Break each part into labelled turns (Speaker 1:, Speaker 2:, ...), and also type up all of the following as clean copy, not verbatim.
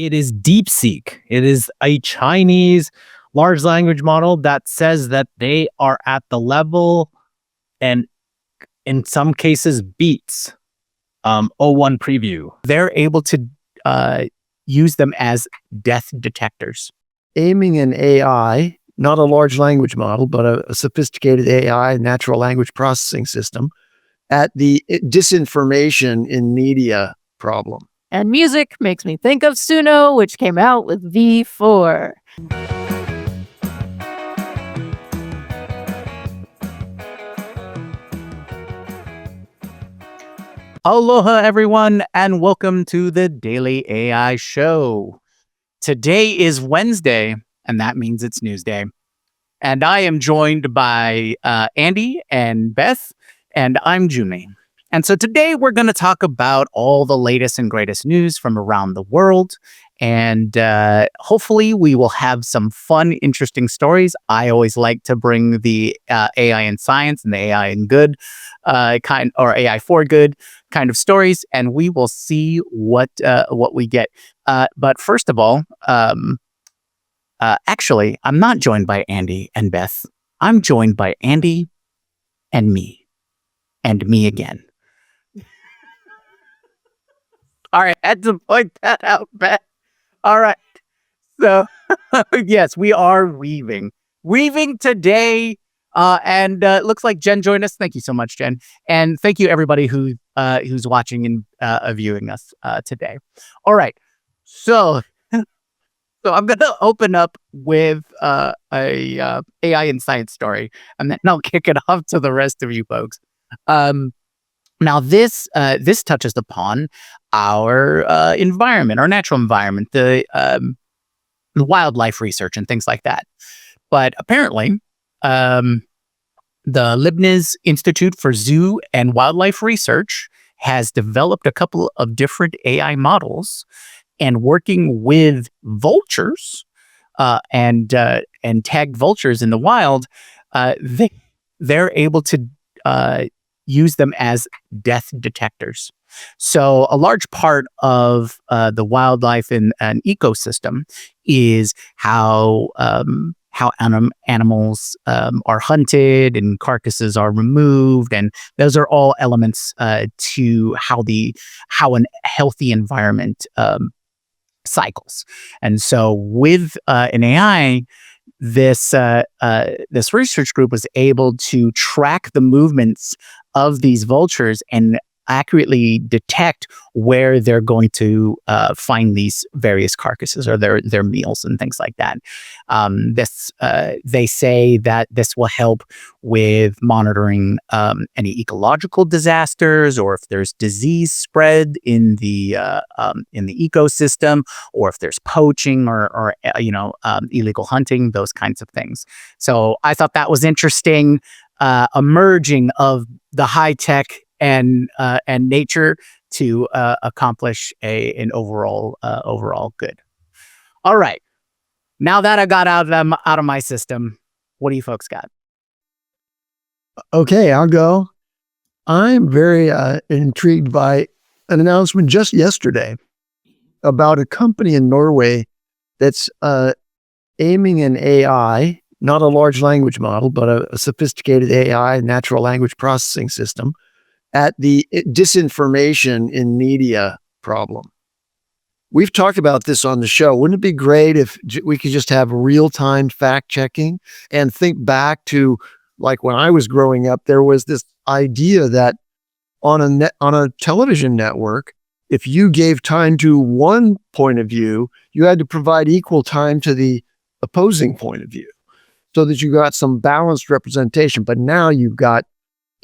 Speaker 1: It is DeepSeek. It is a Chinese large language model that says that they are at the level and in some cases beats O1 preview.
Speaker 2: They're able to use them as death detectors.
Speaker 3: Aiming an AI, not a large language model, but a sophisticated AI, natural language processing system, at the disinformation in media problem.
Speaker 4: And music makes me think of Suno, which came out with V4.
Speaker 2: Aloha, everyone, and welcome to the Daily AI Show. Today is Wednesday, and that means it's news day. And I am joined by Andy and Beth, and I'm Jyunmi. And so today we're going to talk about all the latest and greatest news from around the world. And hopefully we will have some fun, interesting stories. I always like to bring the AI in science and the AI in good or AI for good kind of stories, and we will see what we get. But first of all, actually, I'm not joined by Andy and Beth. I'm joined by Andy and me again. All right, I had to point that out, Beth. All right. So, yes, we are weaving today. And it looks like Jen joined us. Thank you so much, Jen. And thank you, everybody who's watching and viewing us today. All right. So I'm going to open up with a AI and science story, and then I'll kick it off to the rest of you folks. Now, this touches upon our environment, our natural environment, the wildlife research and things like that. But apparently, the Leibniz Institute for Zoo and Wildlife Research has developed a couple of different AI models, and working with vultures and tagged vultures in the wild, they're able to use them as death detectors. So a large part of the wildlife in an ecosystem is how animals are hunted and carcasses are removed, and those are all elements to how a healthy environment cycles. And so with an AI, this research group was able to track the movements of these vultures and accurately detect where they're going to find these various carcasses or their meals and things like that. They say that this will help with monitoring any ecological disasters, or if there's disease spread in the ecosystem, or if there's poaching or illegal hunting, those kinds of things. So I thought that was interesting, emerging of the high tech and nature to accomplish an overall good. All right, now that I got out of my system, what do you folks got?
Speaker 3: Okay, I'll go. I'm very intrigued by an announcement just yesterday about a company in Norway that's aiming an AI, not a large language model, but a sophisticated AI, natural language processing system, at the disinformation in media problem. We've talked about this on the show. Wouldn't it be great if we could just have real-time fact-checking and think back to, like, when I was growing up, there was this idea that on a television network, if you gave time to one point of view, you had to provide equal time to the opposing point of view so that you got some balanced representation. But now you've got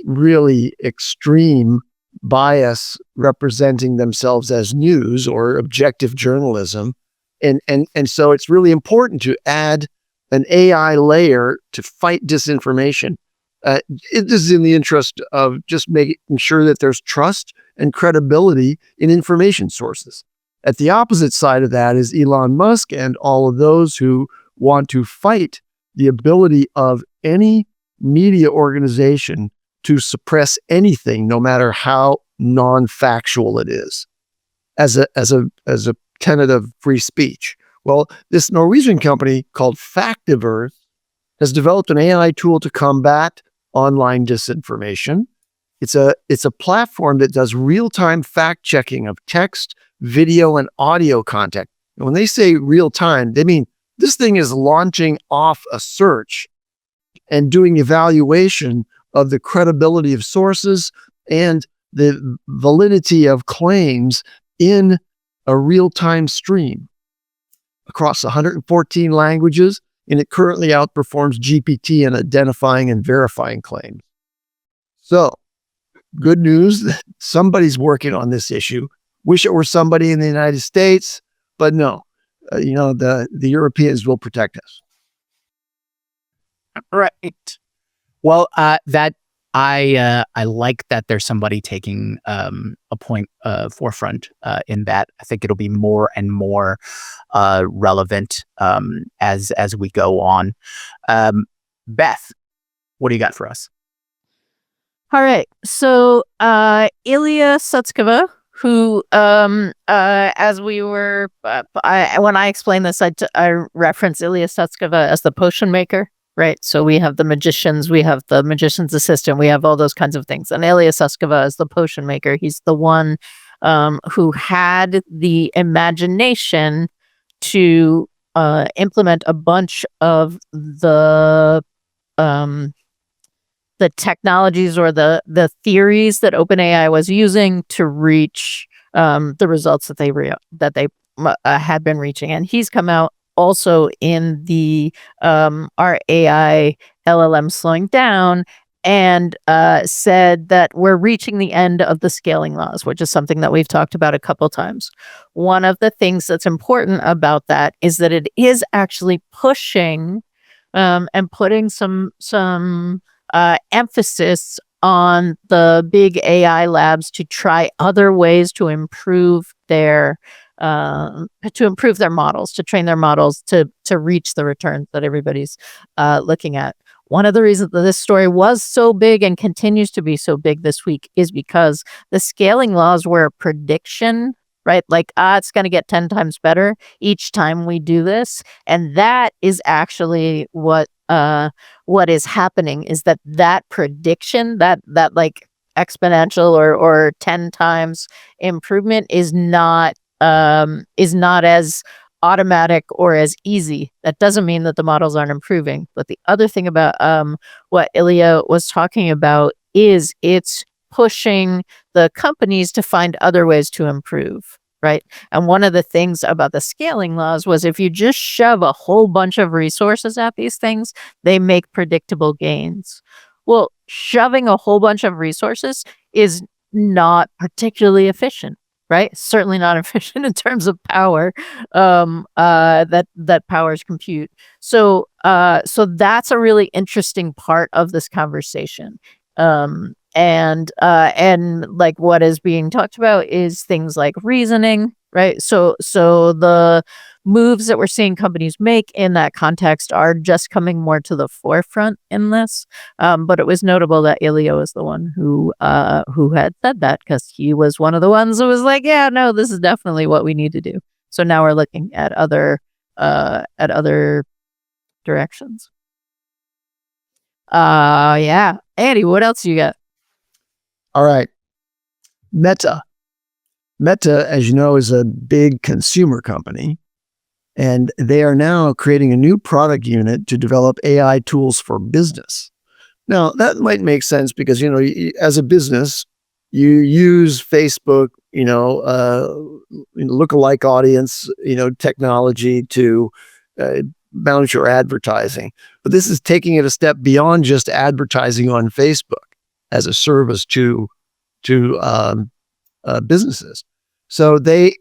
Speaker 3: really extreme bias representing themselves as news or objective journalism. And so it's really important to add an AI layer to fight disinformation. It is in the interest of just making sure that there's trust and credibility in information sources. At the opposite side of that is Elon Musk and all of those who want to fight the ability of any media organization to suppress anything, no matter how non-factual it is. As a tenet of free speech. Well, this Norwegian company called Factiverse has developed an AI tool to combat online disinformation. It's a platform that does real-time fact-checking of text, video, and audio content. And when they say real-time, they mean this thing is launching off a search and doing evaluation of the credibility of sources and the validity of claims in a real-time stream across 114 languages, and it currently outperforms GPT in identifying and verifying claims. So, good news that somebody's working on this issue. Wish it were somebody in the United States, but no, the Europeans will protect us.
Speaker 2: Right. Well, that I like that there's somebody taking a point forefront in that. I think it'll be more and more relevant as we go on. Beth, what do you got for us?
Speaker 4: All right. So Ilya Sutskever, who, as we were, when I explained this, I reference Ilya Sutskever as the potion maker. Right. So we have the magicians, we have the magician's assistant, we have all those kinds of things. And Ilya Sutskever is the potion maker. He's the one who had the imagination to implement a bunch of the technologies or the theories that OpenAI was using to reach the results that they had been reaching. And he's come out also in the our AI LLM slowing down and said that we're reaching the end of the scaling laws, which is something that we've talked about a couple times. One of the things that's important about that is that it is actually pushing and putting some emphasis on the big AI labs to try other ways to improve their models, to train their models to reach the returns that everybody's looking at. One of the reasons that this story was so big and continues to be so big this week is because the scaling laws were a prediction, right? Like, it's going to get 10 times better each time we do this. And that is actually what is happening, is that prediction, that like exponential or 10 times improvement is not as automatic or as easy. That doesn't mean that the models aren't improving. But the other thing about what Ilya was talking about is it's pushing the companies to find other ways to improve, right? And one of the things about the scaling laws was if you just shove a whole bunch of resources at these things, they make predictable gains. Well, shoving a whole bunch of resources is not particularly efficient. Right? Certainly not efficient in terms of power that powers compute. So that's a really interesting part of this conversation. And like what is being talked about is things like reasoning, right? So the moves that we're seeing companies make in that context are just coming more to the forefront in this. But it was notable that Ilya was the one who had said that, because he was one of the ones who was like, yeah, no, this is definitely what we need to do. So now we're looking at other directions. Yeah. Andy, what else you got?
Speaker 3: All right. Meta, as you know, is a big consumer company, and they are now creating a new product unit to develop AI tools for business. Now, that might make sense because, as a business, you use Facebook, lookalike audience, technology to manage your advertising. But this is taking it a step beyond just advertising on Facebook as a service to businesses. So they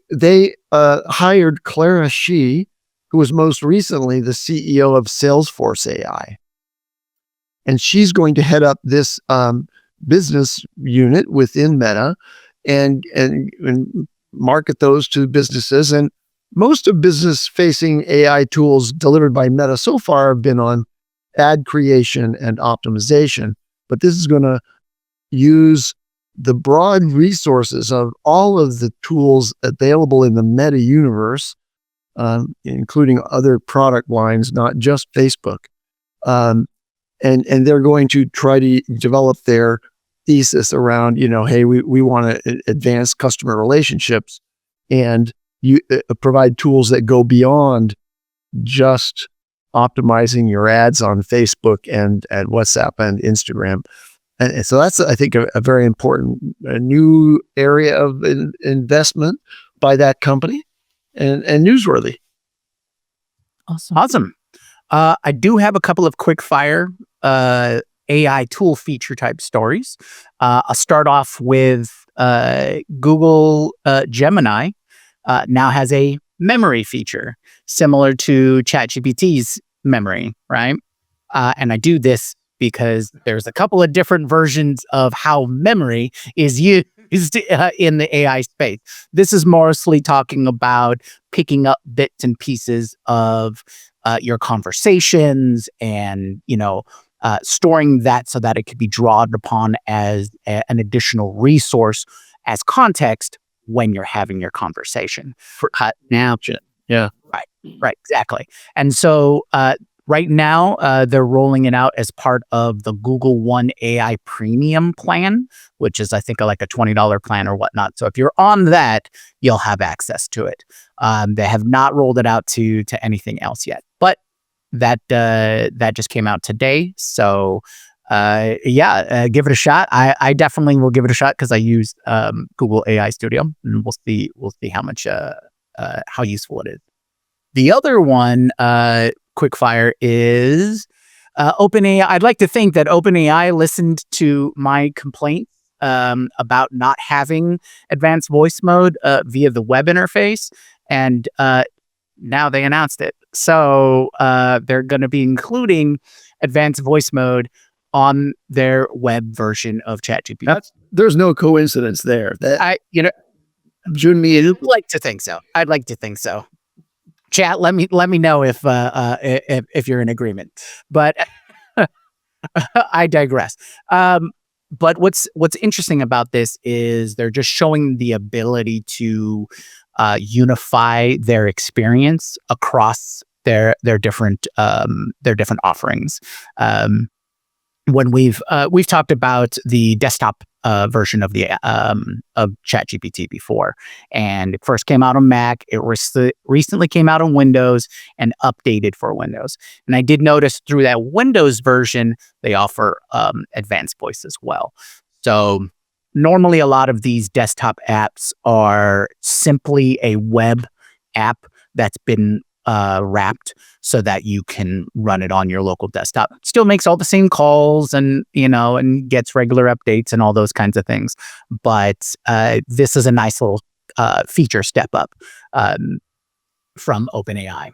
Speaker 3: hired Clara Shih, who was most recently the CEO of Salesforce AI. And she's going to head up this business unit within Meta and market those to businesses. And most of business-facing AI tools delivered by Meta so far have been on ad creation and optimization. But this is going to use the broad resources of all of the tools available in the meta universe, including other product lines, not just Facebook. And they're going to try to develop their thesis around, hey, we want to advance customer relationships and you provide tools that go beyond just optimizing your ads on Facebook and WhatsApp and Instagram. And so that's, I think, a very important new area of investment by that company and newsworthy.
Speaker 2: Awesome. I do have a couple of quick fire AI tool feature type stories. I'll start off with Google Gemini now has a memory feature similar to ChatGPT's memory, right? And I do this because there's a couple of different versions of how memory is used in the AI space. This is mostly talking about picking up bits and pieces of your conversations and, storing that so that it could be drawn upon as an additional resource as context when you're having your conversation. Now,
Speaker 3: Yeah.
Speaker 2: Right, exactly. And so right now, they're rolling it out as part of the Google One AI Premium plan, which is, I think, like a $20 plan or whatnot. So if you're on that, you'll have access to it. They have not rolled it out to anything else yet, but that just came out today. So give it a shot. I definitely will give it a shot because I use Google AI Studio, and we'll see how much how useful it is. The other one, quickfire, is OpenAI. I'd like to think that OpenAI listened to my complaints about not having advanced voice mode via the web interface, and now they announced it. So they're going to be including advanced voice mode on their web version of ChatGPT.
Speaker 3: There's no coincidence there.
Speaker 2: Jyunmi, I'd like to think so. Chat, let me know if you're in agreement. But I digress. But what's interesting about this is they're just showing the ability to unify their experience across their different offerings. When we've talked about the desktop version of the of ChatGPT before, and it first came out on Mac. It recently came out on Windows and updated for Windows. And I did notice through that Windows version they offer advanced voice as well. So normally a lot of these desktop apps are simply a web app that's been wrapped so that you can run it on your local desktop. Still makes all the same calls and gets regular updates and all those kinds of things. But this is a nice little feature step up from OpenAI.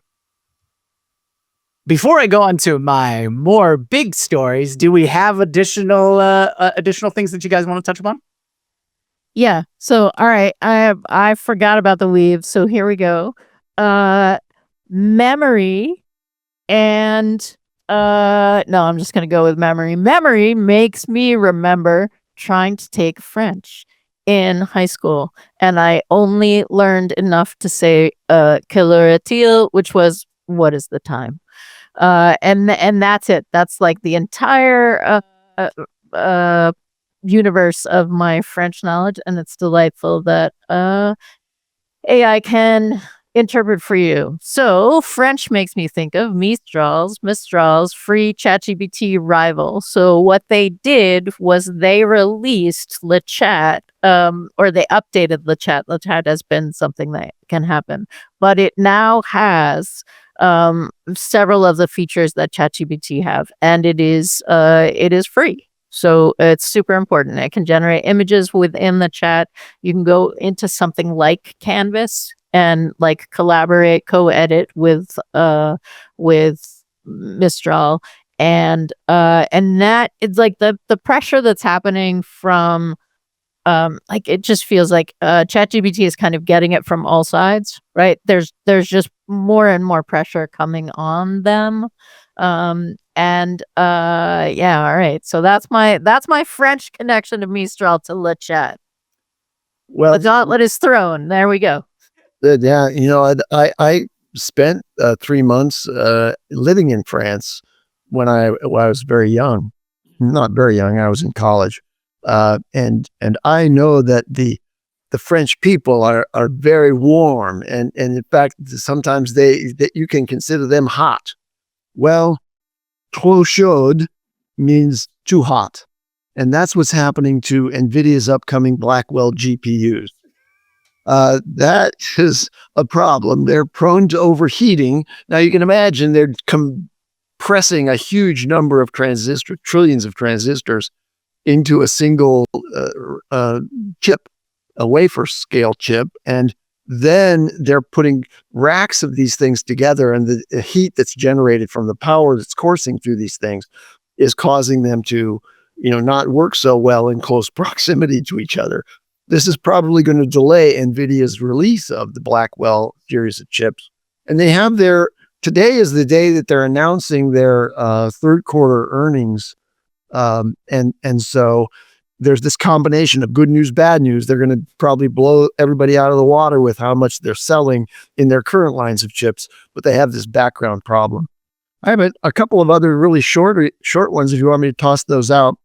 Speaker 2: Before I go on to my more big stories, do we have additional things that you guys want to touch upon?
Speaker 4: Yeah. So, all right. I forgot about the weave. So here we go. Memory and no, I'm just gonna go with memory. Memory makes me remember trying to take French in high school, and I only learned enough to say quelle heure est-il, which was what is the time, and that's it. That's like the entire universe of my French knowledge, and it's delightful that AI can interpret for you. So French makes me think of Mistral's free ChatGPT rival. So what they did was they released Le Chat, or they updated Le Chat. Le Chat has been something that can happen, but it now has several of the features that ChatGPT have, and it is free. So it's super important. It can generate images within the chat. You can go into something like Canvas and like collaborate, co-edit with Mistral, and that it's like the pressure that's happening from like it just feels like ChatGPT is kind of getting it from all sides, right? There's just more and more pressure coming on them, And yeah, all right. So that's my French connection to Mistral to Le Chat.
Speaker 3: Well,
Speaker 4: The gauntlet is thrown. There we go.
Speaker 3: yeah, I spent 3 months living in France when I was very young. Not very young. I was in college, and I know that the French people are very warm, and in fact, sometimes that you can consider them hot. Well, trop chaud means too hot, and that's what's happening to Nvidia's upcoming Blackwell GPUs. That is a problem. They're prone to overheating. Now you can imagine they're compressing a huge number of trillions of transistors into a single chip, a wafer scale chip. And then they're putting racks of these things together, and the heat that's generated from the power that's coursing through these things is causing them to, not work so well in close proximity to each other. This is probably going to delay Nvidia's release of the Blackwell series of chips. And today is the day that they're announcing their third quarter earnings. And so there's this combination of good news, bad news. They're going to probably blow everybody out of the water with how much they're selling in their current lines of chips, but they have this background problem. I have a couple of other really short ones if you want me to toss those out.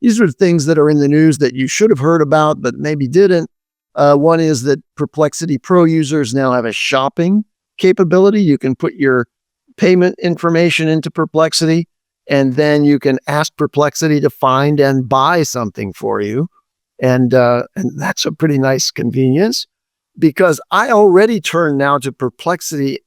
Speaker 3: These are things that are in the news that you should have heard about, but maybe didn't. One is that Perplexity Pro users now have a shopping capability. You can put your payment information into Perplexity, and then you can ask Perplexity to find and buy something for you. And that's a pretty nice convenience, because I already turn now to Perplexity.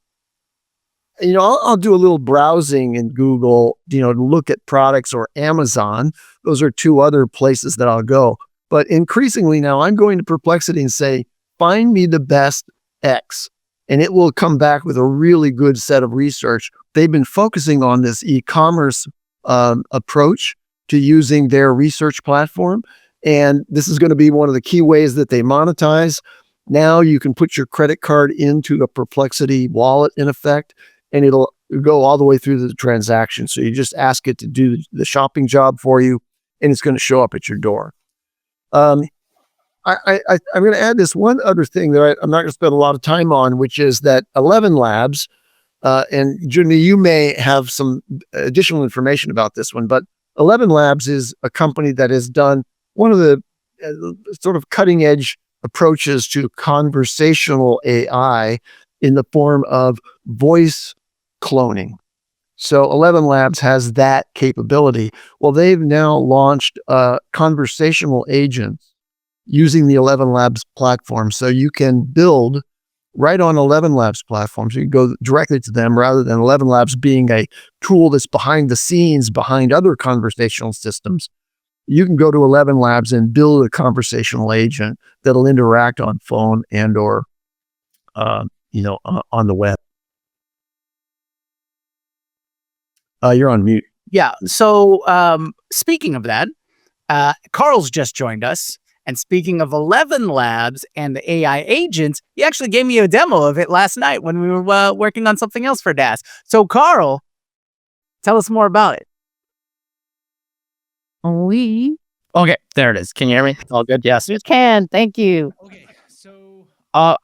Speaker 3: I'll do a little browsing in Google, to look at products, or Amazon. Those are two other places that I'll go. But increasingly now I'm going to Perplexity and say, find me the best X. And it will come back with a really good set of research. They've been focusing on this e-commerce approach to using their research platform. And this is going to be one of the key ways that they monetize. Now you can put your credit card into a Perplexity wallet, in effect, and it'll go all the way through the transaction. So you just ask it to do the shopping job for you, and it's going to show up at your door. I'm going to add this one other thing that I'm not going to spend a lot of time on, which is that 11 Labs, and Jyunmi, you may have some additional information about this one, but 11 Labs is a company that has done one of the sort of cutting edge approaches to conversational AI in the form of voice cloning. So 11 Labs has that capability. Well, they've now launched conversational agents using the 11 Labs platform. So you can build right on 11 Labs platform. So you go directly to them, rather than 11 Labs being a tool that's behind the scenes, behind other conversational systems. You can go to 11 Labs and build a conversational agent that'll interact on phone and or on the web. You're on mute.
Speaker 2: Yeah. So speaking of that, Karl's just joined us. And speaking of 11 Labs and the AI agents, he actually gave me a demo of it last night when we were working on something else for DAS. So Karl, tell us more about it.
Speaker 1: Okay, there it is. Can you hear me? All good? Yes.
Speaker 4: You can. Thank you.
Speaker 1: Okay, so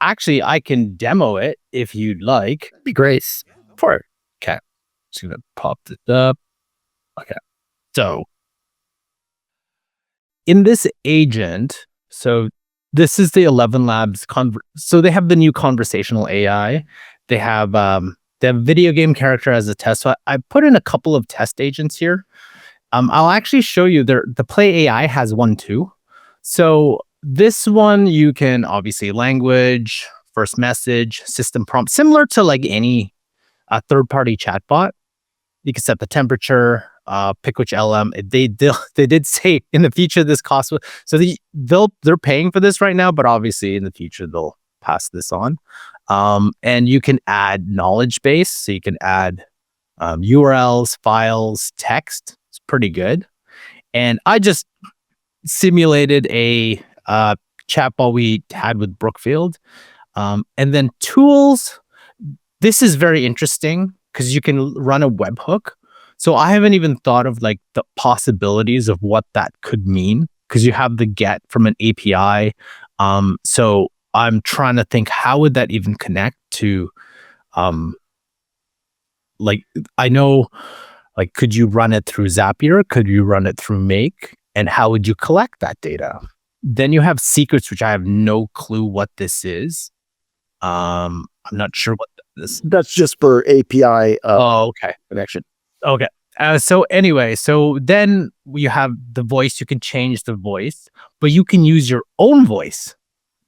Speaker 1: actually, I can demo it if you'd like.
Speaker 3: That'd be great.
Speaker 1: Okay, just gonna pop it up. Okay, so in this agent, so this is the 11 Labs so they have the new conversational AI. They have video game character as a test. So I put in a couple of test agents here. I'll actually show you the Play.ht has one too. So this one, you can obviously language, first message, system prompt, similar to like any third-party chatbot. You can set the temperature, pick which LM. They did say in the future this cost. So they're paying for this right now, but obviously in the future they'll pass this on. And you can add knowledge base. So you can add URLs, files, text. It's pretty good. And I just simulated a chatbot we had with Brookfield. And then tools. This is very interesting because you can run a webhook. So I haven't even thought of like the possibilities of what that could mean, because you have the get from an API. So I'm trying to think, how would that even connect to, like, I know, like, could you run it through Zapier? Could you run it through Make? And how would you collect that data? Then you have secrets, which I have no clue what this is. I'm not sure what this.
Speaker 3: That's just for API
Speaker 1: Oh, okay.
Speaker 3: connection.
Speaker 1: Okay. So anyway, so then you have the voice. You can change the voice, but you can use your own voice,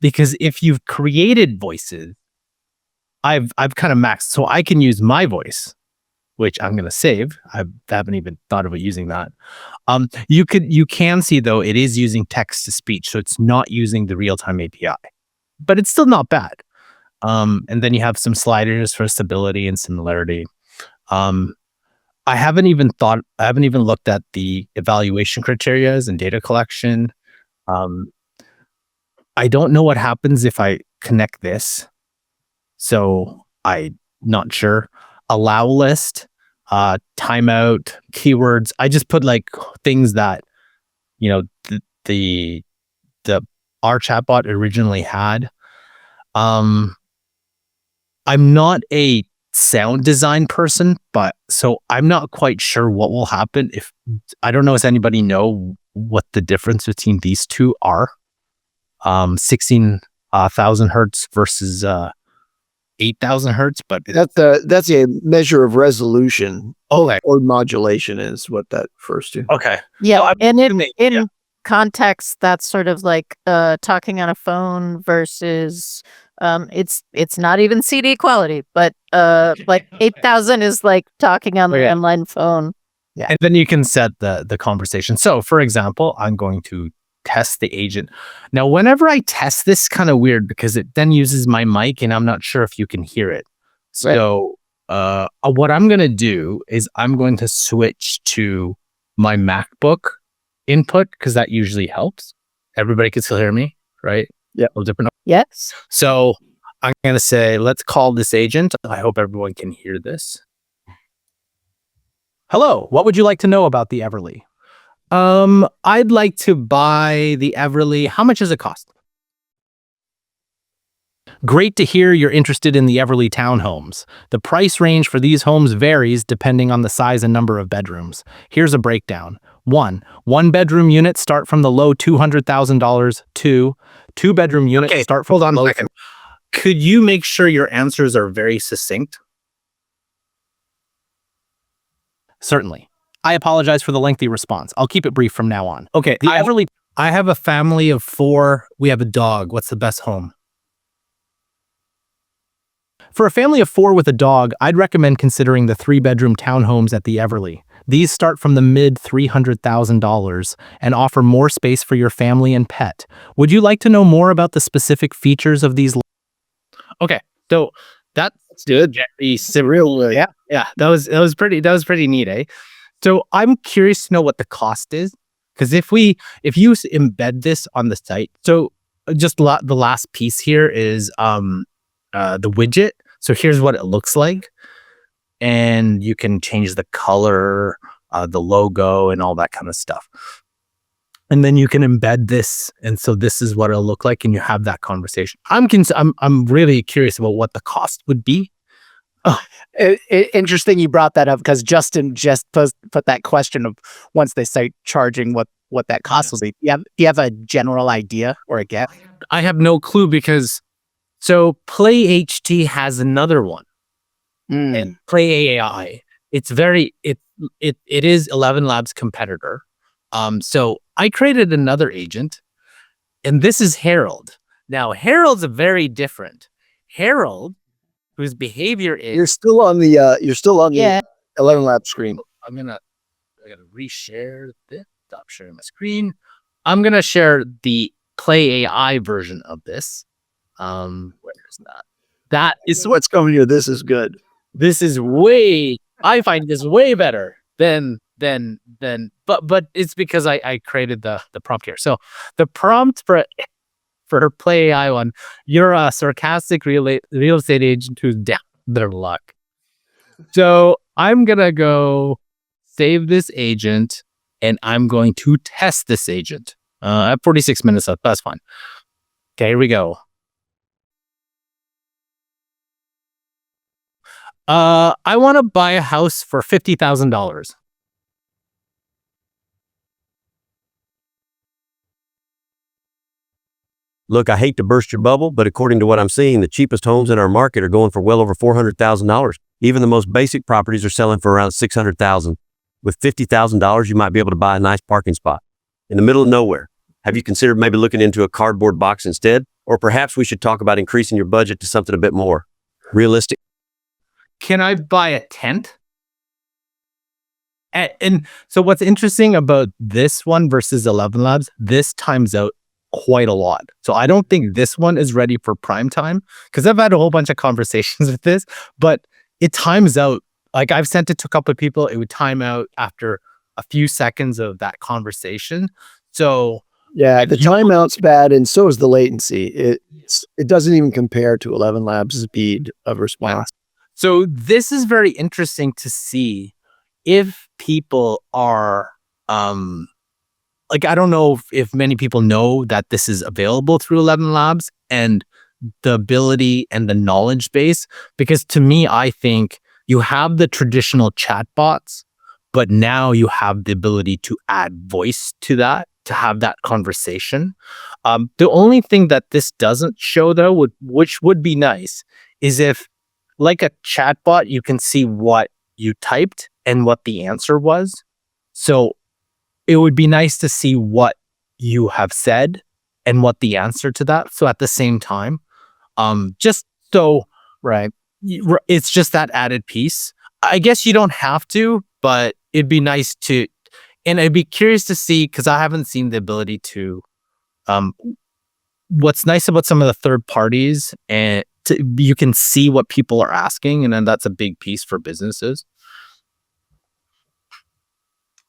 Speaker 1: because if you've created voices, I've kind of maxed, so I can use my voice, which I'm going to save. I haven't even thought about using that. You can see though, it is using text to speech, so it's not using the real-time API, but it's still not bad. And then you have some sliders for stability and similarity. I haven't even looked at the evaluation criteria and data collection. I don't know what happens if I connect this. So I'm not sure. Allow list, timeout, keywords. I just put like things that, the our chatbot originally had. I'm not a sound design person, but so I'm not quite sure what will happen if, I don't know if anybody know what the difference between these two are. 16,000 hertz versus 8,000 hertz, but
Speaker 3: That's a measure of resolution.
Speaker 1: okay.
Speaker 3: Or modulation is what that refers to.
Speaker 1: Okay.
Speaker 4: Yeah,
Speaker 1: So
Speaker 4: and in context, that's sort of like talking on a phone versus it's not even CD quality, but like 8,000 is like talking on the landline phone.
Speaker 1: Yeah. And then you can set the conversation. So for example, I'm going to test the agent. Now, whenever I test this, kind of weird because it then uses my mic and I'm not sure if you can hear it. So what I'm going to do is I'm going to switch to my MacBook input, because that usually helps. Everybody can still hear me, right?
Speaker 3: Yeah.
Speaker 1: A little different.
Speaker 4: Yes.
Speaker 1: So I'm going to say, let's call this agent. I hope everyone can hear this. Hello, what would you like to know about the Everly? I'd like to buy the Everly. How much does it cost? Great to hear you're interested in the Everly townhomes. The price range for these homes varies depending on the size and number of bedrooms. Here's a breakdown. 1. One-bedroom units start from the low $200,000. 2. Two-bedroom units start from the low... Hold on a second. Could you make sure your answers are very succinct? Certainly. I apologize for the lengthy response. I'll keep it brief from now on. Okay, I have a family of 4. We have a dog. What's the best home? For a family of 4 with a dog, I'd recommend considering the 3-bedroom townhomes at the Everly. These start from the mid $300,000 and offer more space for your family and pet. Would you like to know more about the specific features of these? Okay, so that's good. Yeah, that was pretty neat, eh? So I'm curious to know what the cost is, because if you embed this on the site, so just the last piece here is the widget. So here's what it looks like, and you can change the color, the logo, and all that kind of stuff. And then you can embed this, and so this is what it'll look like, and you have that conversation. I'm really curious about what the cost would be.
Speaker 2: Oh, interesting you brought that up, because Justin just put that question of once they start charging what that cost will be. Do you have a general idea or a guess?
Speaker 1: I have no clue, because so Play.ht has another one, and Play.ai. It is 11 Labs competitor. So I created another agent, and this is Harold. Now Harold's a very different Harold, whose behavior is...
Speaker 3: You're still on the 11 Lab screen.
Speaker 1: I gotta reshare this. Stop sharing my screen. I'm gonna share the Play AI version of this. Where is that? That is
Speaker 3: What's coming here. This is good.
Speaker 1: This is I find this way better than but it's because I created the prompt here. So the prompt for Play AI one, you're a sarcastic real estate agent who's down their luck. So I'm gonna go save this agent and I'm going to test this agent. I have 46 minutes left. That's fine. Okay, here we go. I want to buy a house for $50,000.
Speaker 5: Look, I hate to burst your bubble, but according to what I'm seeing, the cheapest homes in our market are going for well over $400,000. Even the most basic properties are selling for around $600,000. With $50,000, you might be able to buy a nice parking spot in the middle of nowhere. Have you considered maybe looking into a cardboard box instead? Or perhaps we should talk about increasing your budget to something a bit more realistic.
Speaker 1: Can I buy a tent? And so what's interesting about this one versus 11 Labs, this times out quite a lot. So I don't think this one is ready for prime time, because I've had a whole bunch of conversations with this, but it times out. Like I've sent it to a couple of people, it would time out after a few seconds of that conversation. So
Speaker 3: yeah, the timeout's bad, and so is the latency. It doesn't even compare to 11 Labs' speed of response.
Speaker 1: So this is very interesting to see if people are like, I don't know if many people know that this is available through 11 Labs and the ability and the knowledge base, because to me, I think you have the traditional chatbots, but now you have the ability to add voice to that, to have that conversation. The only thing that this doesn't show, though, which would be nice, is if, like a chatbot, you can see what you typed and what the answer was. So it would be nice to see what you have said and what the answer to that. So at the same time, just so, right, it's just that added piece. I guess you don't have to, but it'd be nice to, and I'd be curious to see, because I haven't seen the ability to, what's nice about some of the third parties, and you can see what people are asking, and then that's a big piece for businesses.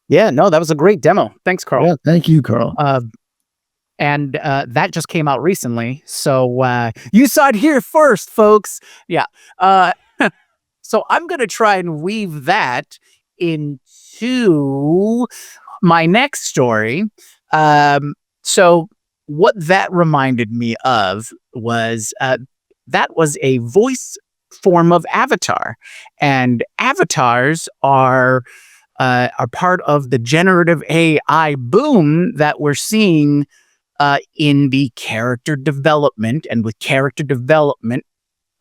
Speaker 2: Yeah, no, that was a great demo. Thanks, Karl.
Speaker 3: Yeah, thank you, Karl.
Speaker 2: And that just came out recently. So you saw it here first, folks. Yeah. So I'm going to try and weave that into my next story. So what that reminded me of was that was a voice form of avatar. And avatars are part of the generative AI boom that we're seeing in the character development. And with character development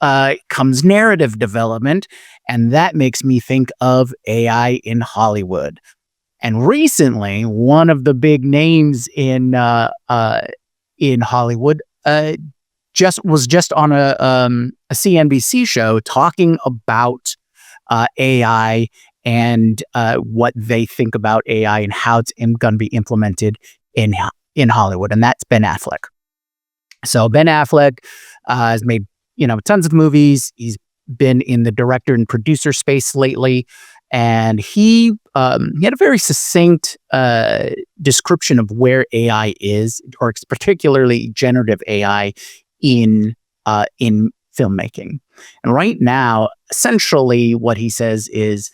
Speaker 2: comes narrative development. And that makes me think of AI in Hollywood. And recently, one of the big names in Hollywood was just on a CNBC show talking about AI and what they think about AI and how it's going to be implemented in Hollywood, and that's Ben Affleck. So Ben Affleck has made tons of movies. He's been in the director and producer space lately, and he had a very succinct description of where AI is, or particularly generative AI in filmmaking. And right now, essentially, what he says is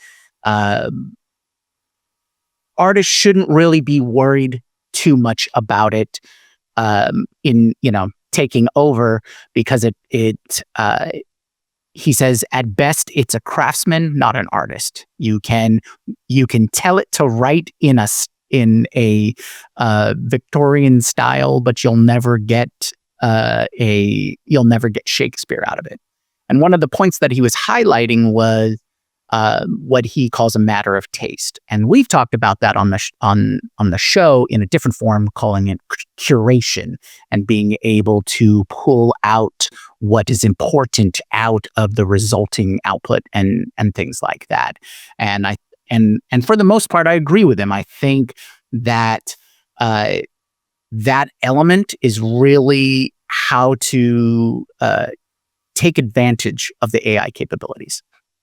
Speaker 2: artists shouldn't really be worried too much about it in taking over, because he says at best it's a craftsman, not an artist. You can tell it to write in a Victorian style, but you'll never get Shakespeare out of it. And one of the points that he was highlighting was what he calls a matter of taste. And we've talked about that on the show in a different form, calling it curation, and being able to pull out what is important out of the resulting output and things like that. And for the most part, I agree with him. I think that that element is really how to take advantage of the AI capabilities.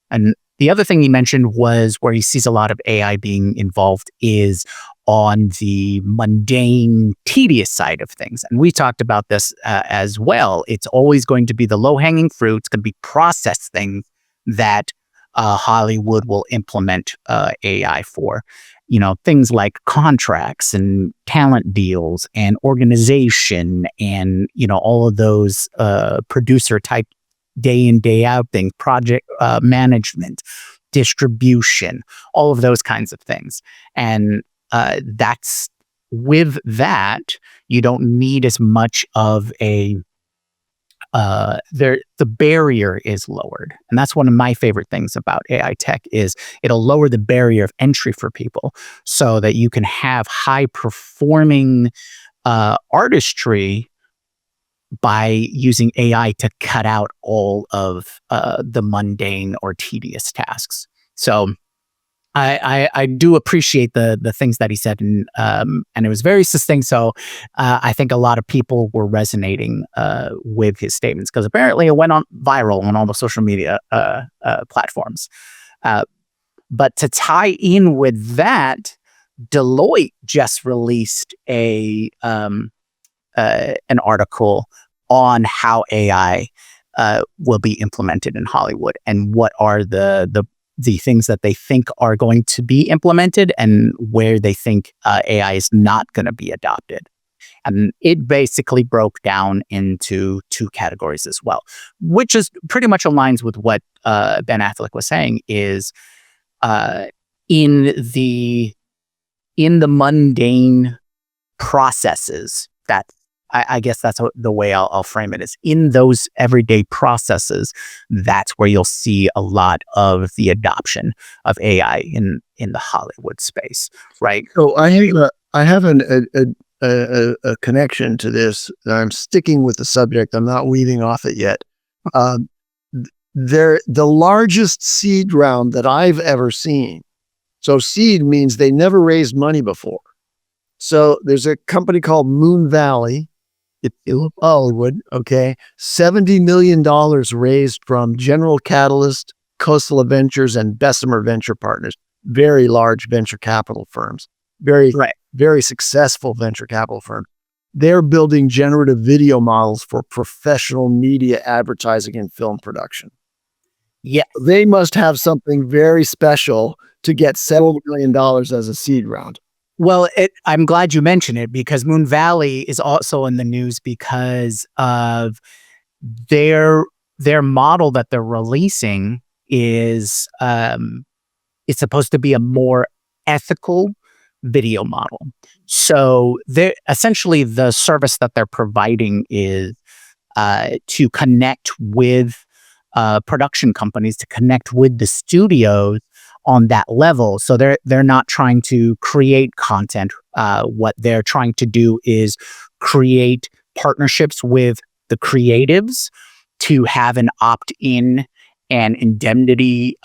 Speaker 2: And the other thing he mentioned was where he sees a lot of AI being involved is on the mundane, tedious side of things. And we talked about this as well. It's always going to be the low-hanging fruit. It's going to be process things that Hollywood will implement AI for. Things like contracts and talent deals and organization and, all of those producer type day in, day out things, project management, distribution, all of those kinds of things. And that's with that, you don't need as much of the barrier is lowered. And that's one of my favorite things about AI tech is it'll lower the barrier of entry for people so that you can have high performing artistry by using AI to cut out all of the mundane or tedious tasks. So I do appreciate the things that he said, and it was very succinct. So I think a lot of people were resonating with his statements because apparently it went on viral on all the social media platforms. But to tie in with that, Deloitte just released an article on how AI will be implemented in Hollywood and what are the things that they think are going to be implemented and where they think AI is not going to be adopted. And it basically broke down into two categories as well, which is pretty much aligns with what Ben Affleck was saying is in the mundane processes that I guess that's the way I'll frame it is in those everyday processes. That's where you'll see a lot of the adoption of AI in the Hollywood space, right?
Speaker 3: So I have a connection to this. I'm sticking with the subject. I'm not weaving off it yet. They're the largest seed round that I've ever seen. So seed means they never raised money before. So there's a company called Moon Valley. It's in Hollywood, okay? $70 million raised from General Catalyst, Coastal Ventures, and Bessemer Venture Partners. Very large venture capital firms. Very successful venture capital firms. They're building generative video models for professional media advertising and film production.
Speaker 2: Yeah.
Speaker 3: They must have something very special to get $70 million as a seed round.
Speaker 2: Well, I'm glad you mentioned it because Moon Valley is also in the news because of their model that they're releasing is it's supposed to be a more ethical video model. So they're essentially the service that they're providing is to connect with production companies, to connect with the studios on that level. So they're not trying to create content. What they're trying to do is create partnerships with the creatives to have an opt-in and indemnity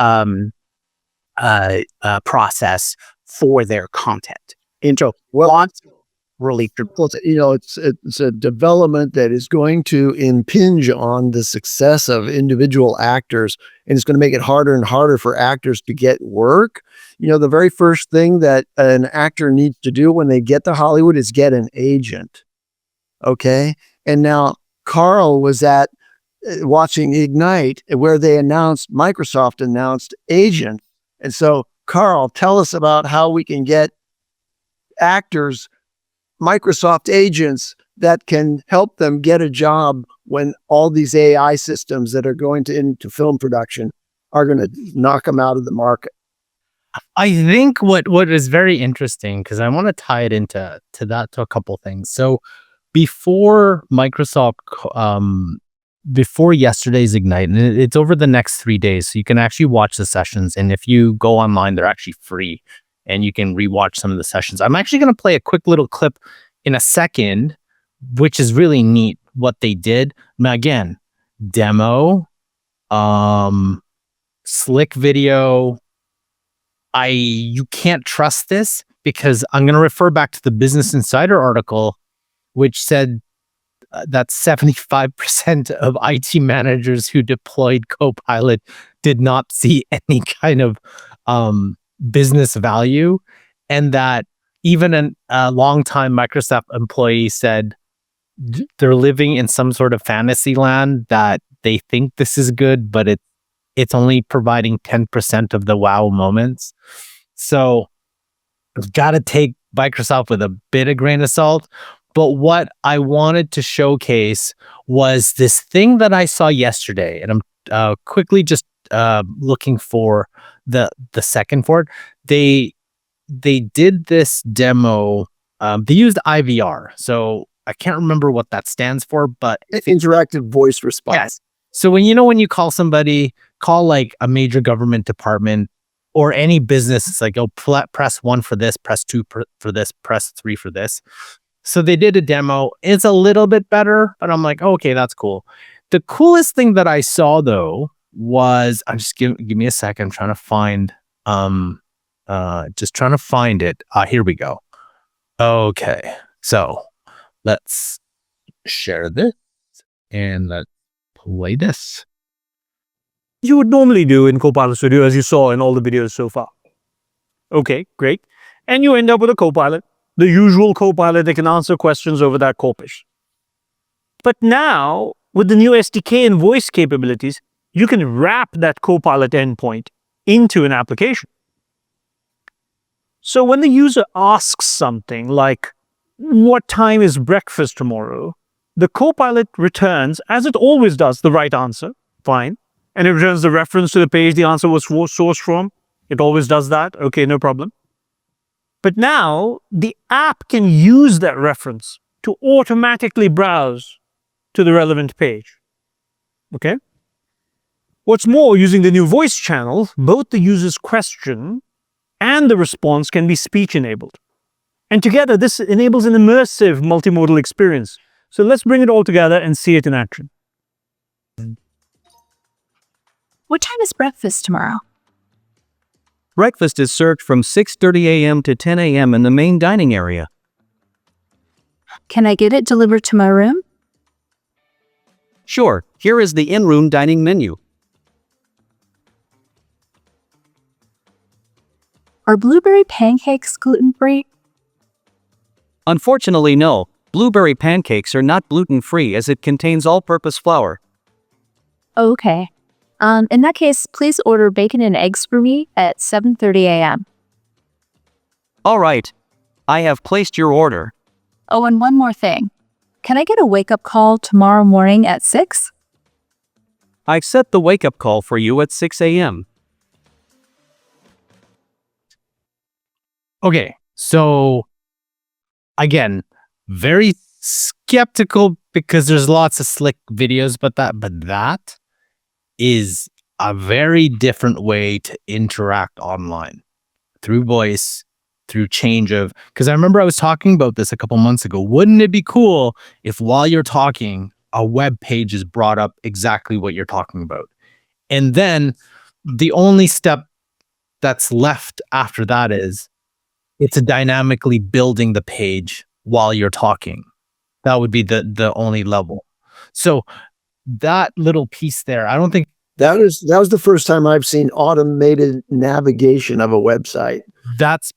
Speaker 2: process for their content.
Speaker 3: It's a development that is going to impinge on the success of individual actors, and it's going to make it harder and harder for actors to get work. The very first thing that an actor needs to do when they get to Hollywood is get an agent. Okay. And now Karl was at watching Ignite where Microsoft announced agents. And so Karl, tell us about how we can get actors Microsoft agents that can help them get a job when all these AI systems that are going into film production are going to knock them out of the market.
Speaker 1: I think what is very interesting, because I want to tie it into a couple things. So before Microsoft, before yesterday's Ignite, and it's over the next 3 days, so you can actually watch the sessions. And if you go online, they're actually free. And you can rewatch some of the sessions. I'm actually going to play a quick little clip in a second, which is really neat what they did. Now, again, demo, slick video. You can't trust this because I'm going to refer back to the Business Insider article, which said that 75% of IT managers who deployed Copilot did not see any kind of business value, and that even a longtime Microsoft employee said they're living in some sort of fantasy land that they think this is good, but it's only providing 10% of the wow moments. So I've got to take Microsoft with a bit of grain of salt. But what I wanted to showcase was this thing that I saw yesterday, and I'm quickly just looking for the second for it. They did this demo. They used IVR, so I can't remember what that stands for, but
Speaker 3: Interactive voice response.
Speaker 1: yes. So when you call somebody, call like a major government department or any business, it's like, oh, press 1 for this, press 2 for this, press 3 for this. So they did a demo. It's a little bit better, but I'm like, oh, okay, that's cool. The coolest thing that I saw though was, I'm just give me a second. I'm trying to find it. Here we go. Okay, so let's share this and let's play this.
Speaker 6: You would normally do in Copilot Studio, as you saw in all the videos so far. Okay, great. And you end up with a Copilot, the usual Copilot that can answer questions over that corpus. But now, with the new SDK and voice capabilities, you can wrap that Copilot endpoint into an application. So when the user asks something like, what time is breakfast tomorrow? The Copilot returns, as it always does, the right answer. Fine. And it returns the reference to the page the answer was sourced from. It always does that. Okay, no problem. But now the app can use that reference to automatically browse to the relevant page. Okay? What's more, using the new voice channel, both the user's question and the response can be speech enabled. And together, this enables an immersive multimodal experience. So let's bring it all together and see it in action.
Speaker 7: What time is breakfast tomorrow?
Speaker 8: Breakfast is served from 6:30 a.m. to 10 a.m. in the main dining area.
Speaker 7: Can I get it delivered to my room?
Speaker 8: Sure, here is the in-room dining menu.
Speaker 7: Are blueberry pancakes gluten-free?
Speaker 8: Unfortunately, no. Blueberry pancakes are not gluten-free as it contains all-purpose flour.
Speaker 7: Okay. In that case, please order bacon and eggs for me at 7:30 a.m.
Speaker 8: All right. I have placed your order.
Speaker 7: Oh, and one more thing. Can I get a wake-up call tomorrow morning at 6?
Speaker 8: I've set the wake-up call for you at 6 a.m.
Speaker 1: Okay, so again, very skeptical because there's lots of slick videos, but that is a very different way to interact online through voice, through change of, because I remember I was talking about this a couple months ago. Wouldn't it be cool if while you're talking, a web page is brought up exactly what you're talking about? And then the only step that's left after that is it's a dynamically building the page while you're talking. That would be the only level. So that little piece there, I don't think
Speaker 3: That was the first time I've seen automated navigation of a website.
Speaker 1: that's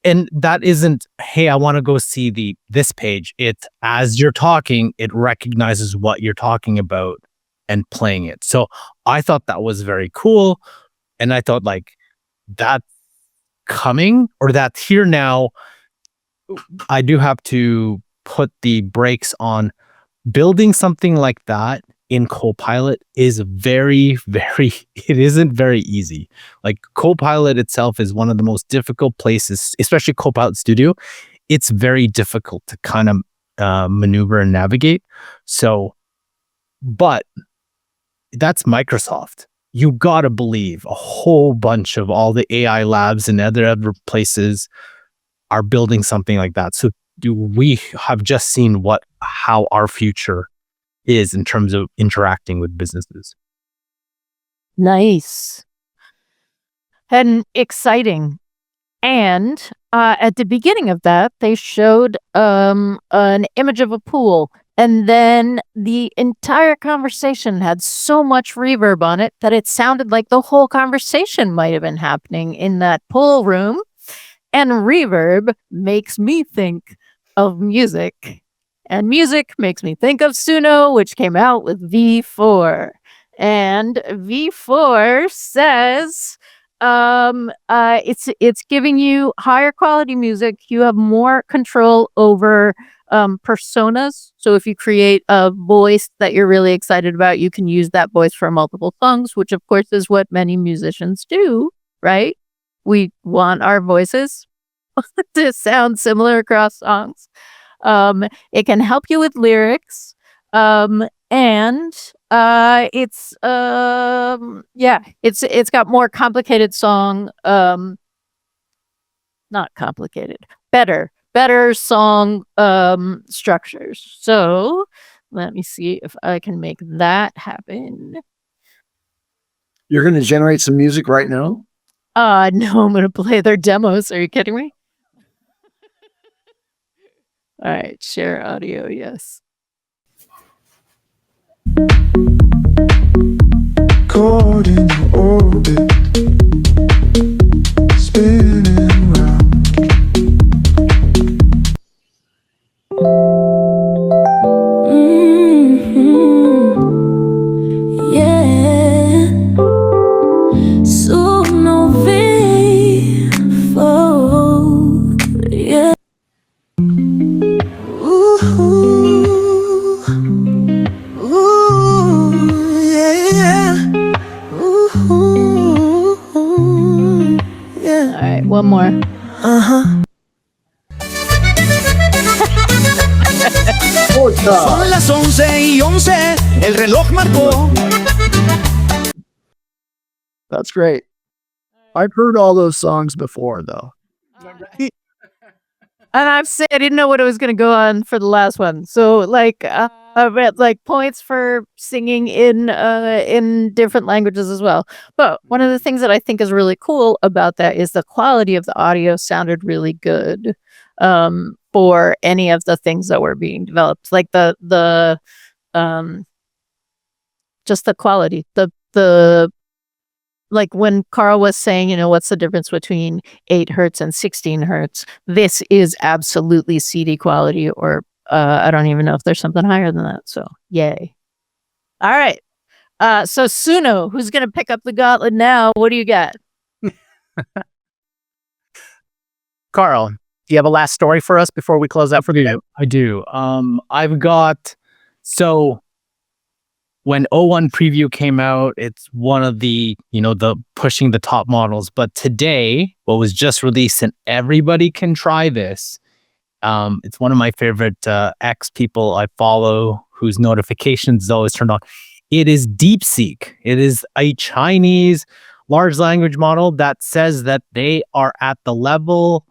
Speaker 1: and that isn't, hey, I want to go see this page. It's as you're talking, it recognizes what you're talking about and playing it. So I thought that was very cool. And I thought like that's coming or that's here now. I do have to put the brakes on building something like that in Copilot is very, very, it isn't very easy. Like Copilot itself is one of the most difficult places, especially Copilot Studio. It's very difficult to kind of maneuver and navigate. So, but that's Microsoft. You got to believe a whole bunch of all the AI labs and other places are building something like that. So we have just seen how our future is in terms of interacting with businesses.
Speaker 4: Nice. And exciting. And at the beginning of that, they showed an image of a pool. And then the entire conversation had so much reverb on it that it sounded like the whole conversation might have been happening in that pool room. And reverb makes me think of music. And music makes me think of Suno, which came out with V4. And V4 says it's giving you higher quality music. You have more control over personas. So if you create a voice that you're really excited about, you can use that voice for multiple songs, which of course is what many musicians do, right? We want our voices to sound similar across songs. It can help you with lyrics. And it's got more complicated song, not complicated, better song structures. So let me see if I can make that happen.
Speaker 3: You're going to generate some music right now?
Speaker 4: No, I'm going to play their demos. Are you kidding me? All right, share audio, yes.
Speaker 9: Caught in your orbit, spinning round.
Speaker 10: Yeah. Supernovae, yeah. Ooh, yeah. Ooh, yeah.
Speaker 4: All right, one more.
Speaker 9: Son las 11:11, el reloj marcó.
Speaker 3: That's great. I've heard all those songs before, though.
Speaker 4: And I didn't know what it was going to go on for the last one. So I read points for singing in different languages as well. But one of the things that I think is really cool about that is the quality of the audio sounded really good for any of the things that were being developed. Like the just the quality, the like when Karl was saying, what's the difference between 8 hertz and 16 hertz? This is absolutely CD quality, or I don't even know if there's something higher than that. So yay. All right. So Suno, who's going to pick up the gauntlet now? What do you got?
Speaker 2: Karl, do you have a last story for us before we close out for the day?
Speaker 1: I do. I've got, so when O1 preview came out, it's one of the, the pushing the top models. But today, what was just released, and everybody can try this. It's one of my favorite X people I follow whose notifications always turned on. It is DeepSeek. It is a Chinese large language model that says that they are at the level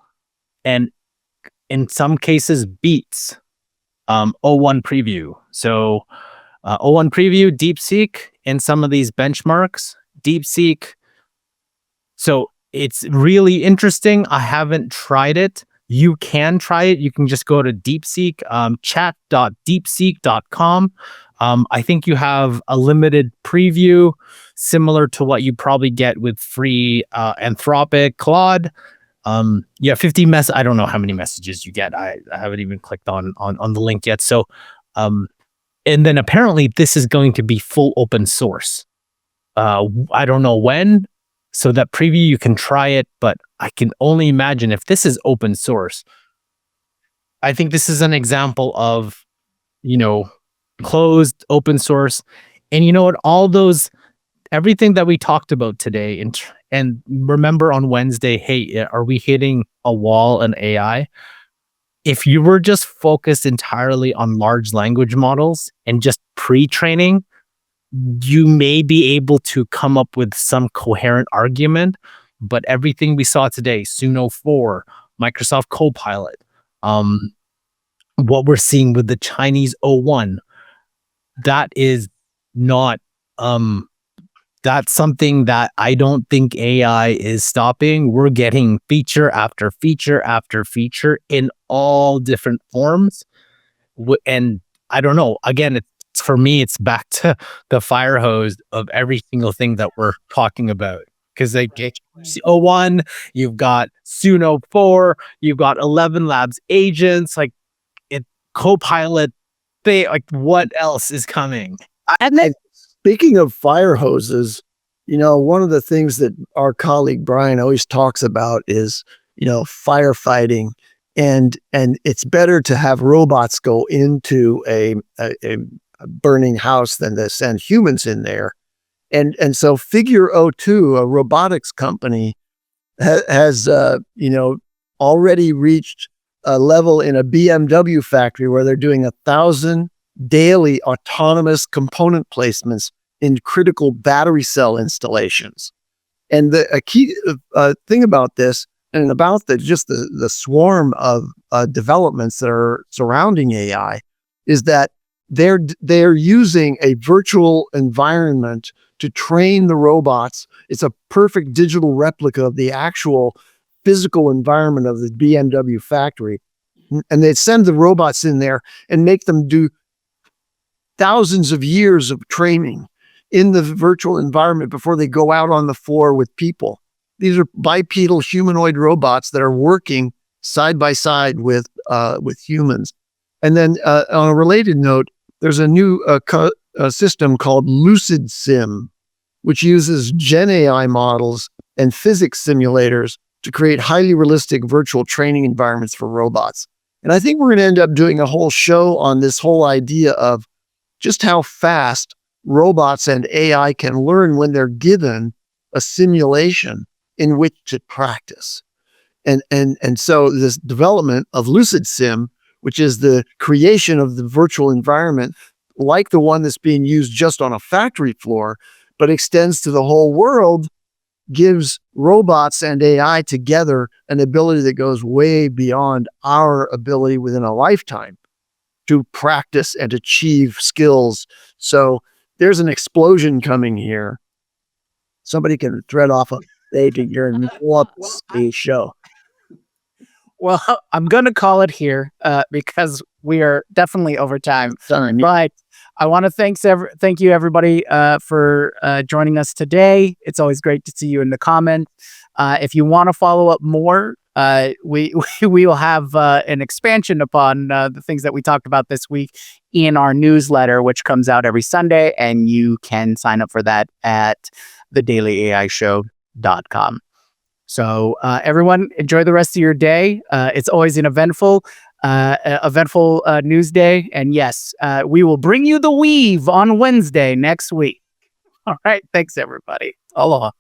Speaker 1: and in some cases beats O1 preview. So O1 preview, DeepSeek, in some of these benchmarks, DeepSeek. So it's really interesting. I haven't tried it. You can try it. You can just go to DeepSeek, chat.deepseek.com. I think you have a limited preview similar to what you probably get with free Anthropic Claude. 50 I don't know how many messages you get. I haven't even clicked on the link yet. So, and then apparently this is going to be full open source. I don't know when. So that preview, you can try it, but I can only imagine if this is open source. I think this is an example of, closed open source. And you know what? Everything that we talked about today, and remember on Wednesday, hey, are we hitting a wall in AI? If you were just focused entirely on large language models and just pre-training, you may be able to come up with some coherent argument, but everything we saw today, Suno 4, Microsoft Copilot, what we're seeing with the Chinese O1, that is not, that's something that I don't think AI is stopping. We're getting feature after feature after feature in all different forms. And I don't know, again, for me, it's back to the fire hose of every single thing that we're talking about. Because they get O1, you've got Suno 4, you've got 11 Labs agents, Copilot, what else is coming?
Speaker 2: And then
Speaker 3: Speaking of fire hoses, one of the things that our colleague Brian always talks about is, firefighting. And it's better to have robots go into a burning house than to send humans in there. And so Figure O2, a robotics company, has already reached a level in a BMW factory where they're doing 1,000 daily autonomous component placements in critical battery cell installations. And a key thing about this, and about the swarm of developments that are surrounding AI, is that they're using a virtual environment to train the robots. It's a perfect digital replica of the actual physical environment of the BMW factory. And they send the robots in there and make them do thousands of years of training in the virtual environment before they go out on the floor with people. These are bipedal humanoid robots that are working side by side with humans. And then on a related note, there's a new system called Lucid Sim, which uses Gen AI models and physics simulators to create highly realistic virtual training environments for robots. And I think we're going to end up doing a whole show on this whole idea of just how fast robots and AI can learn when they're given a simulation in which to practice. And so this development of Lucid Sim, which is the creation of the virtual environment, like the one that's being used just on a factory floor, but extends to the whole world, gives robots and AI together an ability that goes way beyond our ability within a lifetime to practice and achieve skills. So there's an explosion coming here. Somebody can thread off a page here and what's a show.
Speaker 2: Well, I'm going to call it here because we are definitely over time.
Speaker 3: Sorry.
Speaker 2: But I want to thank you, everybody, for joining us today. It's always great to see you in the comments. If you want to follow up more, we will have an expansion upon the things that we talked about this week in our newsletter, which comes out every Sunday, and you can sign up for that at thedailyAIshow.com. So everyone, enjoy the rest of your day. It's always an eventful news day. And yes, we will bring you the weave on Wednesday next week. All right. Thanks, everybody. Aloha.